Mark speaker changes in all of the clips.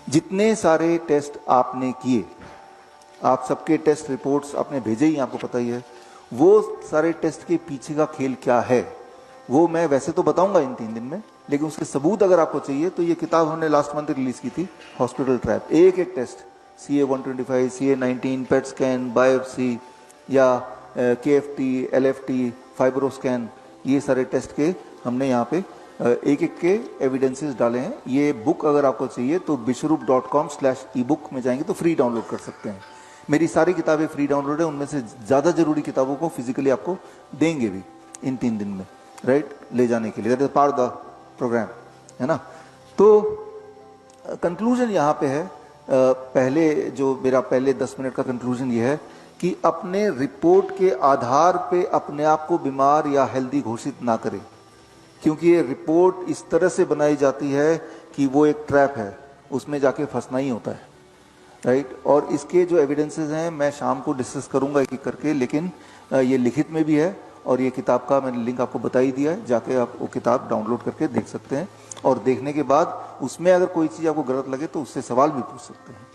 Speaker 1: जितने सारे टेस्ट आपने किए, आप सबके टेस्ट रिपोर्ट्स आपने भेजे ही, आपको पता ही है, वो सारे टेस्ट के पीछे का खेल क्या है वो मैं वैसे तो बताऊंगा इन 3 दिन में, लेकिन उसके सबूत अगर आपको चाहिए तो ये किताब हमने लास्ट मंथ रिलीज की थी, हॉस्पिटल ट्रैप। एक एक test, CA-125, CA-19, PET scan, biopsy या KFT, LFT, फाइब्रोस्कैन, ये सारे टेस्ट के हमने यहाँ पे एक एक के एविडेंसेस डाले हैं। ये बुक अगर आपको चाहिए तो bishrup.com/ebook में जाएंगे तो फ्री डाउनलोड कर सकते हैं। मेरी सारी किताबें फ्री डाउनलोड है, उनमें से ज़्यादा जरूरी किताबों को फिजिकली आपको देंगे भी इन 3 दिन में, राइट, ले जाने के लिए। That is part of the program, है ना। तो कंक्लूजन यहाँ पे है, पहले जो मेरा पहले 10 मिनट का कंक्लूजन ये है कि अपने रिपोर्ट के आधार पे अपने आप को बीमार या हेल्दी घोषित ना करें, क्योंकि ये रिपोर्ट इस तरह से बनाई जाती है कि वो एक ट्रैप है, उसमें जाके फंसना ही होता है, राइट। और इसके जो एविडेंसेस हैं मैं शाम को डिस्कस करूंगा एक एक करके, लेकिन ये लिखित में भी है और ये किताब का मैंने लिंक आपको बता ही दिया है, जाके आप वो किताब डाउनलोड करके देख सकते हैं। और देखने के बाद उसमें अगर कोई चीज़ आपको गलत लगे तो उससे सवाल भी पूछ सकते हैं,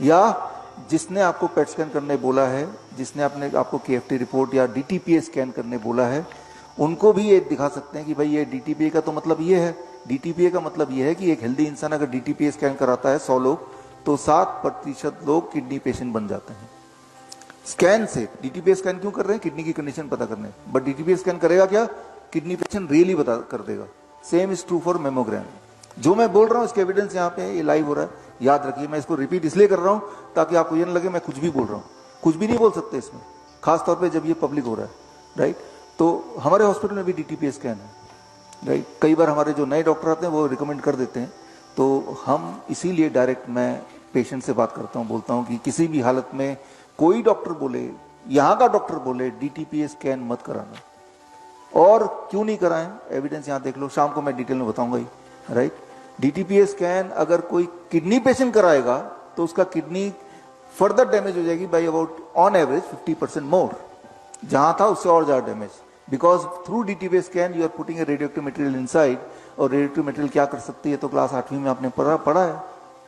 Speaker 1: या जिसने आपको पेट स्कैन करने बोला है, जिसने आपको KFT रिपोर्ट या DTPA स्कैन करने बोला है, उनको भी ये दिखा सकते हैं कि भाई ये DTPA का तो मतलब ये है, DTPA का मतलब ये है कि एक हेल्दी इंसान अगर DTPA स्कैन कराता है 100 लोग तो 7% लोग किडनी पेशेंट बन जाते हैं स्कैन से। DTPA स्कैन क्यों कर रहे हैं? किडनी की कंडीशन पता करने, बट DTPA स्कैन करेगा क्या? किडनी पेशेंट रियली बता कर देगा। Same is true for mammogram. जो मैं बोल रहा हूँ इसके एविडेंस यहाँ पे ये लाइव हो रहा है, याद रखिए। मैं इसको रिपीट इसलिए कर रहा हूँ ताकि आपको ये न लगे मैं कुछ भी बोल रहा हूँ, कुछ भी नहीं बोल सकते इसमें, खासतौर पर जब ये पब्लिक हो रहा है, राइट। तो हमारे हॉस्पिटल में भी DTPA स्कैन है, राइट। कई बार हमारे जो नए डॉक्टर आते हैं वो रिकमेंड कर देते हैं, तो हम इसीलिए डायरेक्ट मैं पेशेंट से बात करता हूँ, बोलता हूँ कि किसी भी हालत में कोई डॉक्टर बोले, यहाँ का डॉक्टर बोले DTPA स्कैन मत कराना। और क्यों नहीं कराएं, एविडेंस यहाँ देख लो, शाम को मैं डिटेल में बताऊंगा ही, राइट। DTPA स्कैन अगर कोई किडनी पेशेंट कराएगा तो उसका किडनी फर्दर डैमेज हो जाएगी by about on average 50% more, जहां था उससे और ज्यादा damage, because through DTPA scan you are putting a radioactive material inside. और रेडियोएक्टिव मटेरियल क्या कर सकती है तो क्लास 8वीं में आपने पढ़ा है,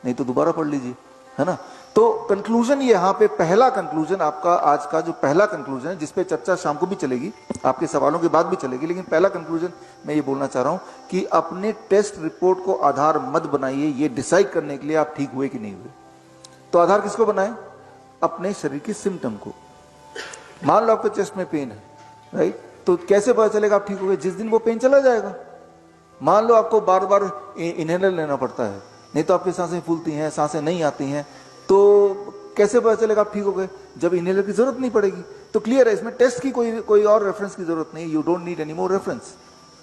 Speaker 1: नहीं तो दोबारा पढ़ लीजिए, है ना। तो कंक्लूजन ये यहाँ पे पहला कंक्लूजन आपका आज का जो पहला कंक्लूजन है, जिसपे चर्चा शाम को भी चलेगी, आपके सवालों के बाद भी चलेगी, लेकिन पहला कंक्लूजन मैं ये बोलना चाह रहा हूँ कि अपने टेस्ट रिपोर्ट को आधार मत बनाइए ये डिसाइड करने के लिए आप ठीक हुए कि नहीं हुए। तो आधार किसको बनाए? अपने शरीर के सिम्टम को। मान लो आपको चेस्ट में पेन है, राइट, तो कैसे पता चलेगा आप ठीक हो गए? जिस दिन वो पेन चला जाएगा। मान लो आपको बार बार इनहेलर लेना पड़ता है, नहीं तो आपकी सांसें फूलती हैं, सांसें नहीं आती हैं, तो कैसे पता चलेगा आप ठीक हो गए? जब इनहेलर की जरूरत नहीं पड़ेगी। तो क्लियर है, इसमें टेस्ट की कोई और रेफरेंस की जरूरत नहीं, you don't need any more reference,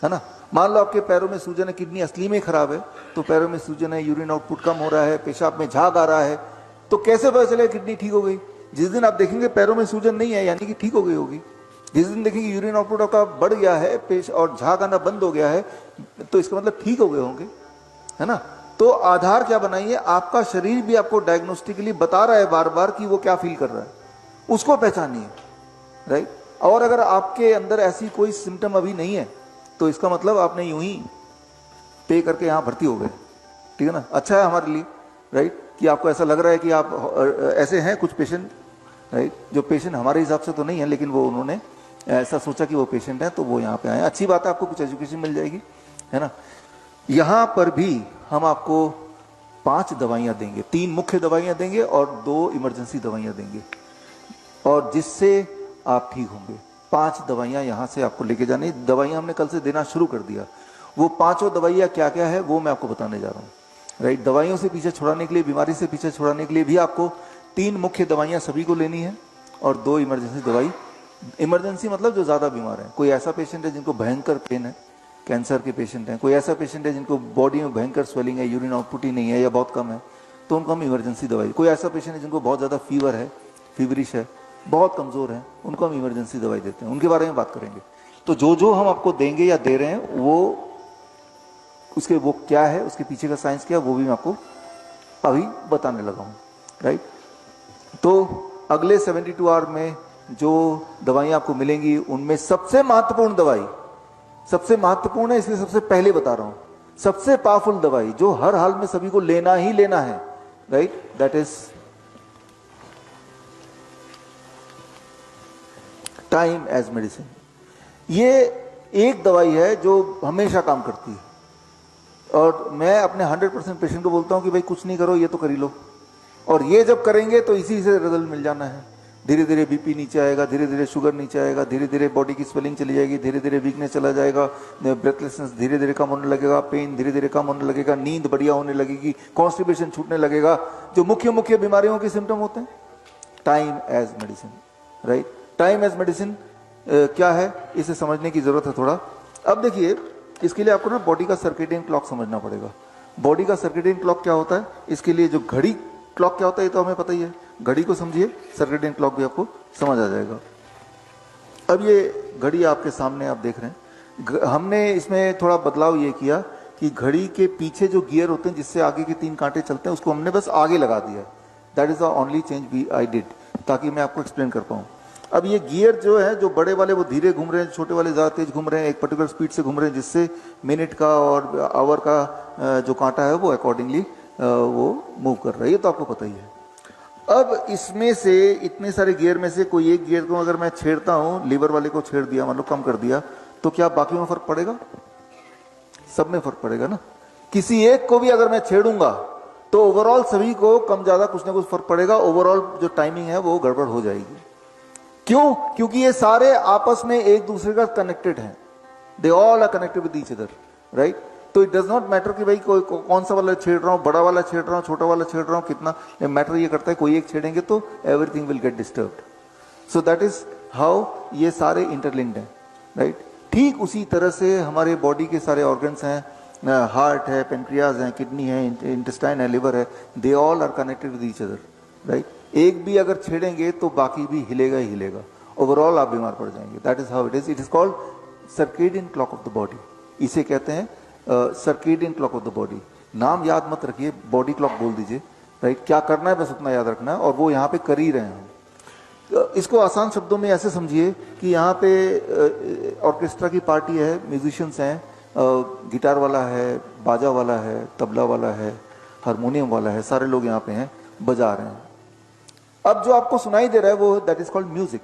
Speaker 1: है ना। मान लो आपके पैरों में सूजन है, किडनी असली में खराब है, तो पैरों में सूजन है, यूरिन आउटपुट कम हो रहा है, पेशाब में झाग आ रहा है, तो कैसे पता चलेगा किडनी ठीक हो गई? जिस दिन आप देखेंगे पैरों में सूजन नहीं है, यानी कि ठीक हो गई होगी। जिस दिन देखेंगे यूरिन आउटपुट आपका बढ़ गया है, और झाग आना बंद हो गया है, तो इसका मतलब ठीक हो गए होंगे, है ना। तो आधार क्या बनाइए, आपका शरीर भी आपको डायग्नोस्टिकली बता रहा है बार बार कि वो क्या फील कर रहा है, उसको पहचानिए, राइट। और अगर आपके अंदर ऐसी कोई सिम्टम अभी नहीं है तो इसका मतलब आपने यूं ही पे करके यहां भर्ती हो गए, ठीक है ना। अच्छा है हमारे लिए, राइट, कि आपको ऐसा लग रहा है कि आप ऐसे हैं कुछ पेशेंट, राइट, जो पेशेंट हमारे हिसाब से तो नहीं है, लेकिन वो उन्होंने ऐसा सोचा कि वो पेशेंट है तो वो यहाँ पे आए। अच्छी बात है, आपको कुछ एजुकेशन मिल जाएगी, है ना। यहाँ पर भी हम आपको 5 दवाइयाँ देंगे, 3 मुख्य दवाइयाँ देंगे और 2 इमरजेंसी दवाइयाँ देंगे, और जिससे आप ठीक होंगे। 5 दवाइयाँ यहाँ से आपको लेके जानी। दवाइयाँ हमने कल से देना शुरू कर दिया। वो 5 दवाइयाँ क्या क्या है वो मैं आपको बताने जा रहा हूँ, राइट। दवाइयों से पीछे छुड़ाने के लिए, बीमारी से पीछे छुड़ाने के लिए भी आपको 3 मुख्य दवाइयाँ सभी को लेनी है और 2 इमरजेंसी दवाई। इमरजेंसी मतलब जो ज्यादा बीमार है, कोई ऐसा पेशेंट है जिनको भयंकर पेन है, कैंसर के पेशेंट हैं, कोई ऐसा पेशेंट है जिनको बॉडी में भयंकर स्वेलिंग है, यूरिन आउटपुट ही नहीं है या बहुत कम है, तो उनको हम इमरजेंसी दवाई। कोई ऐसा पेशेंट है जिनको बहुत ज़्यादा फीवर है, फीवरिश है, बहुत कमज़ोर है, उनको हम इमरजेंसी दवाई देते हैं, उनके बारे में बात करेंगे। तो जो जो हम आपको देंगे या दे रहे हैं वो उसके वो क्या है, उसके पीछे का साइंस क्या है, वो भी मैं आपको अभी बताने लगा हूँ, राइट। तो अगले 72 आवर में जो दवाइयाँ आपको मिलेंगी उनमें सबसे महत्वपूर्ण दवाई, सबसे महत्वपूर्ण है इसलिए सबसे पहले बता रहा हूं, सबसे पावरफुल दवाई जो हर हाल में सभी को लेना ही लेना है, right, that is time as medicine. ये एक दवाई है जो हमेशा काम करती है, और मैं अपने 100% पेशेंट को बोलता हूं कि भाई कुछ नहीं करो, ये तो कर ही लो, और ये जब करेंगे तो इसी से रिजल्ट मिल जाना है। धीरे धीरे बीपी नीचे आएगा, धीरे धीरे शुगर नीचे आएगा, धीरे धीरे बॉडी की स्वेलिंग चली जाएगी, धीरे धीरे वीकनेस चला जाएगा, ब्रेथलेसनेस धीरे धीरे कम होने लगेगा, पेन धीरे धीरे कम होने लगेगा, नींद बढ़िया होने लगेगी, कॉन्स्टिपेशन छूटने लगेगा, जो मुख्य मुख्य बीमारियों के सिम्टम होते हैं। Time as medicine, right. Time as medicine क्या है, इसे समझने की जरूरत है थोड़ा। अब देखिए, इसके लिए आपको ना बॉडी का सर्केडियन क्लॉक समझना पड़ेगा। बॉडी का सर्केडियन क्लॉक क्या होता है, इसके लिए जो घड़ी क्लॉक क्या होता है ये तो हमें पता ही है, घड़ी को समझिए, सर्केडियन क्लॉक भी आपको समझ आ जाएगा। अब ये घड़ी आपके सामने आप देख रहे हैं, हमने इसमें थोड़ा बदलाव ये किया कि घड़ी के पीछे जो गियर होते हैं जिससे आगे के 3 कांटे चलते हैं, उसको हमने बस आगे लगा दिया। That is the only change I did, ताकि मैं आपको एक्सप्लेन कर पाऊं। अब ये गियर जो है, जो बड़े वाले वो धीरे घूम रहे हैं, छोटे वाले ज्यादा तेज घूम रहे हैं, एक पर्टिकुलर स्पीड से घूम रहे हैं, जिससे मिनट का और आवर का जो कांटा है वो अकॉर्डिंगली वो मूव कर रहा है, ये तो आपको पता ही है। अब इसमें से, इतने सारे गियर में से कोई एक गियर को अगर मैं छेड़ता हूं, लीवर वाले को छेड़ दिया, मतलब कम कर दिया, तो क्या बाकी में फर्क पड़ेगा? सब में फर्क पड़ेगा ना। किसी एक को भी अगर मैं छेड़ूंगा तो ओवरऑल सभी को कम ज्यादा कुछ ना कुछ फर्क पड़ेगा, ओवरऑल जो टाइमिंग है वो गड़बड़ हो जाएगी। क्यों? क्योंकि ये सारे आपस में एक दूसरे का कनेक्टेड हैं, they all are connected with each other, right. तो इट डज नॉट मैटर कि भाई कोई कौन सा वाला छेड़ रहा हूं, बड़ा वाला छेड़ रहा हूं, छोटा वाला छेड़ रहा हूं, कितना मैटर ये करता है, कोई एक छेड़ेंगे तो everything will get disturbed. So that is how ये सारे इंटरलिंक्ड हैं, राइट। ठीक उसी तरह से हमारे बॉडी के सारे ऑर्गन्स हैं, हार्ट है, पेनक्रियाज है, किडनी है, इंटेस्टाइन है, लिवर है, they all are connected with each other, right. एक भी अगर छेड़ेंगे तो बाकी भी हिलेगा ही हिलेगा, ओवरऑल आप बीमार पड़ जाएंगे। That is how it is called circadian clock of the body. इसे कहते हैं circadian clock of the body. नाम याद मत रखिए, बॉडी क्लॉक बोल दीजिए, राइट। क्या करना है बस उतना याद रखना है, और वो यहाँ पे कर ही रहे हैं। इसको आसान शब्दों में ऐसे समझिए कि यहाँ पे ऑर्केस्ट्रा की पार्टी है, म्यूजिशियंस हैं, गिटार वाला है, बाजा वाला है, तबला वाला है, हारमोनियम वाला है, सारे लोग यहाँ पे हैं, बजा रहे हैं। अब जो आपको सुनाई दे रहा है वो that is called music,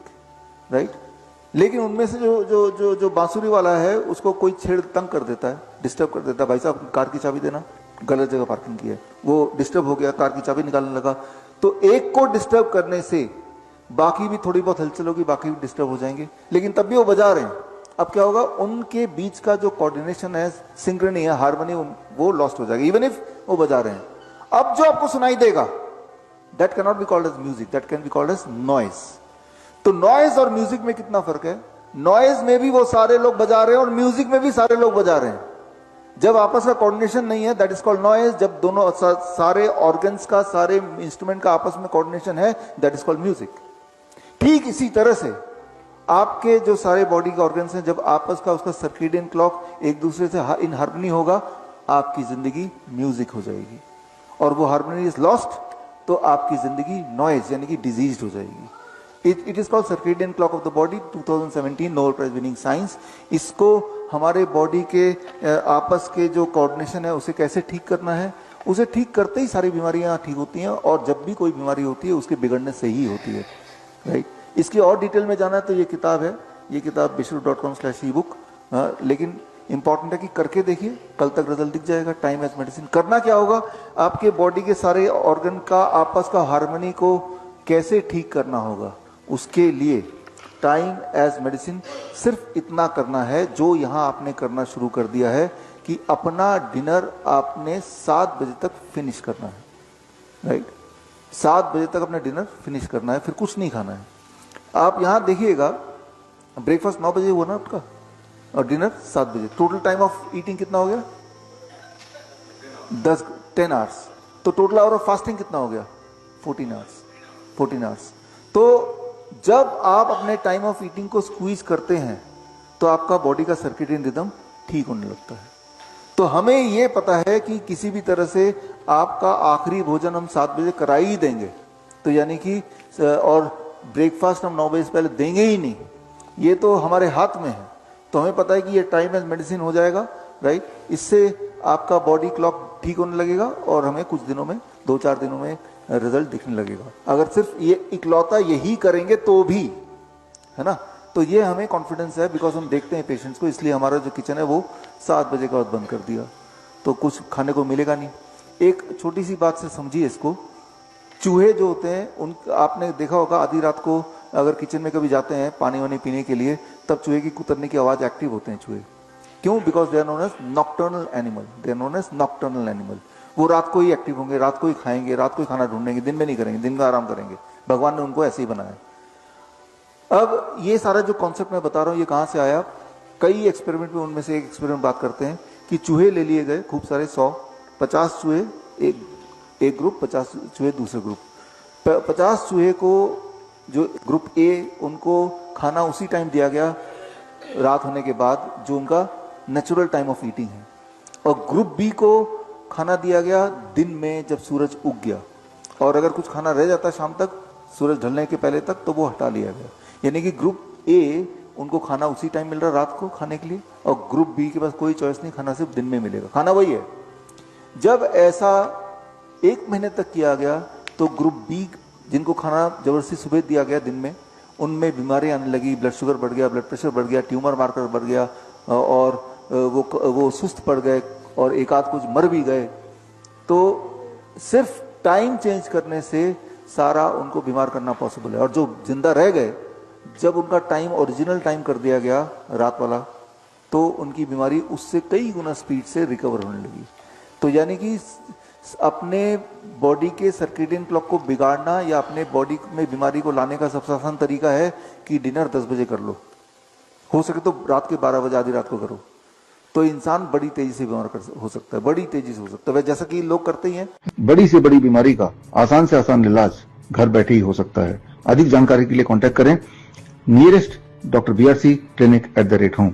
Speaker 1: right. लेकिन उनमें से जो बांसुरी वाला है, उसको कोई छेड़ तंग कर देता है, डिस्टर्ब कर देता है, भाई साहब कार की चाबी देना, गलत जगह पार्किंग की है, वो डिस्टर्ब हो गया, कार की चाबी निकालने लगा। तो एक को डिस्टर्ब करने से बाकी भी थोड़ी बहुत हलचल होगी, बाकी भी डिस्टर्ब हो जाएंगे, लेकिन तब भी वो बजा रहे हैं। अब क्या होगा, उनके बीच का जो कोऑर्डिनेशन है, सिंक्रोनी है, हार्मनी, वो लॉस्ट हो जाएगा, इवन इफ वो बजा रहे हैं। अब जो आपको सुनाई देगा that cannot be called as music, that can be called as noise। तो नॉइज और म्यूजिक में कितना फर्क है? नॉइज में भी वो सारे लोग बजा रहे हैं और म्यूजिक में भी सारे लोग बजा रहे हैं। जब आपस का कोऑर्डिनेशन नहीं है, दैट इज कॉल्ड नॉइज। जब दोनों सारे ऑर्गन्स का, सारे इंस्ट्रूमेंट का आपस में कोऑर्डिनेशन है, दैट इज कॉल्ड म्यूजिक। ठीक इसी तरह से आपके जो सारे बॉडी के ऑर्गन्स हैं, जब आपस का उसका सर्केडियन क्लॉक एक दूसरे से इन हार्मनी होगा, आपकी जिंदगी म्यूजिक हो जाएगी, और वो हार्मनी इज लॉस्ट तो आपकी जिंदगी नॉइज यानी कि डिजीज हो जाएगी। It is called circadian clock of the body, 2017 Nobel prize winning science. इसको हमारे बॉडी के आपस के जो कोऑर्डिनेशन है उसे कैसे ठीक करना है, उसे ठीक करते ही सारी बीमारियां ठीक होती हैं, और जब भी कोई बीमारी होती है उसके बिगड़ने से ही होती है, राइट। इसकी और डिटेल में जाना है तो ये किताब है, ये किताब bishru.com/ebook। लेकिन इंपॉर्टेंट है कि करके देखिए, कल तक रिजल्ट दिख जाएगा। टाइम एज मेडिसिन करना क्या होगा, आपके बॉडी के सारे ऑर्गन का आपस का हार्मनी को कैसे ठीक करना होगा, उसके लिए टाइम एज मेडिसिन सिर्फ इतना करना है जो यहां आपने करना शुरू कर दिया है कि अपना डिनर आपने 7 बजे तक फिनिश करना है, राइट। 7 बजे तक अपना डिनर फिनिश करना है, फिर कुछ नहीं खाना है। आप यहां देखिएगा, ब्रेकफास्ट 9 बजे हुआ ना आपका, और डिनर 7 बजे, टोटल टाइम ऑफ ईटिंग कितना हो गया? 10 आवर्स। तो टोटल आवर ऑफ फास्टिंग कितना हो गया? 14 आवर्स। तो जब आप अपने टाइम ऑफ ईटिंग को स्क्वीज करते हैं तो आपका बॉडी का सर्केडियन रिदम ठीक होने लगता है। तो हमें यह पता है कि किसी भी तरह से आपका आखिरी भोजन हम 7 बजे करा ही देंगे, तो यानी कि और ब्रेकफास्ट हम 9 बजे से पहले देंगे ही नहीं, ये तो हमारे हाथ में है। तो हमें पता है कि ये टाइम एज मेडिसिन हो जाएगा, राइट। इससे आपका बॉडी क्लॉक ठीक होने लगेगा और हमें कुछ दिनों में 2-4 दिनों में रिजल्ट दिखने लगेगा। अगर सिर्फ ये इकलौता यही करेंगे तो भी, है ना, तो ये हमें कॉन्फिडेंस है, बिकॉज हम देखते हैं पेशेंट्स को, इसलिए हमारा जो किचन है वो 7 बजे के बाद बंद कर दिया, तो कुछ खाने को मिलेगा नहीं। एक छोटी सी बात से समझिए इसको, चूहे जो होते हैं उन, आपने देखा होगा आधी रात को अगर किचन में कभी जाते हैं पानी वानी पीने के लिए, तब चूहे की कुतरने की आवाज एक्टिव होते हैं चूहे। क्यों? Because they are known as nocturnal animal, they are known as nocturnal animal. वो रात को ही एक्टिव होंगे, रात को ही खाएंगे, रात को ही खाना ढूंढेंगे, दिन में नहीं करेंगे, दिन का आराम करेंगे। भगवान ने उनको ऐसे ही बनाया। अब ये सारा जो कॉन्सेप्ट मैं बता रहा हूं ये कहां से आया? कई एक्सपेरिमेंट में, उनमें से एक एक्सपेरिमेंट बात करते हैं कि चूहे ले लिए गए खूब सारे, 100-50 चूहे एक ग्रुप, 50 चूहे दूसरे ग्रुप। 50 चूहे को जो ग्रुप ए, उनको खाना उसी टाइम दिया गया रात होने के बाद जो उनका नेचुरल टाइम ऑफ ईटिंग है, और ग्रुप बी को खाना दिया गया दिन में जब सूरज उग गया, और अगर कुछ खाना रह जाता शाम तक सूरज ढलने के पहले तक तो वो हटा लिया गया। यानी कि ग्रुप ए उनको खाना उसी टाइम मिल रहा रात को खाने के लिए, और ग्रुप बी के पास कोई चॉइस नहीं, खाना सिर्फ दिन में मिलेगा, खाना वही है। जब ऐसा 1 महीने तक किया गया तो ग्रुप बी जिनको खाना जबरदस्ती सुबह दिया गया दिन में, उनमें बीमारी आने लगी, ब्लड शुगर बढ़ गया, ब्लड प्रेशर बढ़ गया, ट्यूमर मार्कर बढ़ गया, और वो सुस्त पड़ गए, और एक आध कुछ मर भी गए। तो सिर्फ टाइम चेंज करने से सारा उनको बीमार करना पॉसिबल है। और जो जिंदा रह गए, जब उनका टाइम ओरिजिनल टाइम कर दिया गया रात वाला, तो उनकी बीमारी उससे कई गुना स्पीड से रिकवर होने लगी। तो यानी कि अपने बॉडी के सर्केडियन क्लॉक को बिगाड़ना या अपने बॉडी में बीमारी को लाने का सबसे आसान तरीका है कि डिनर 10 बजे कर लो, हो सके तो रात के 12 बजे आधी रात को करो, तो इंसान बड़ी तेजी से बीमार हो सकता है, बड़ी तेजी से हो सकता है, जैसा कि लोग करते ही हैं।
Speaker 2: बड़ी से बड़ी बीमारी का आसान से आसान इलाज घर बैठे ही हो सकता है। अधिक जानकारी के लिए कांटेक्ट करें nearest doctor BRC clinic @ home।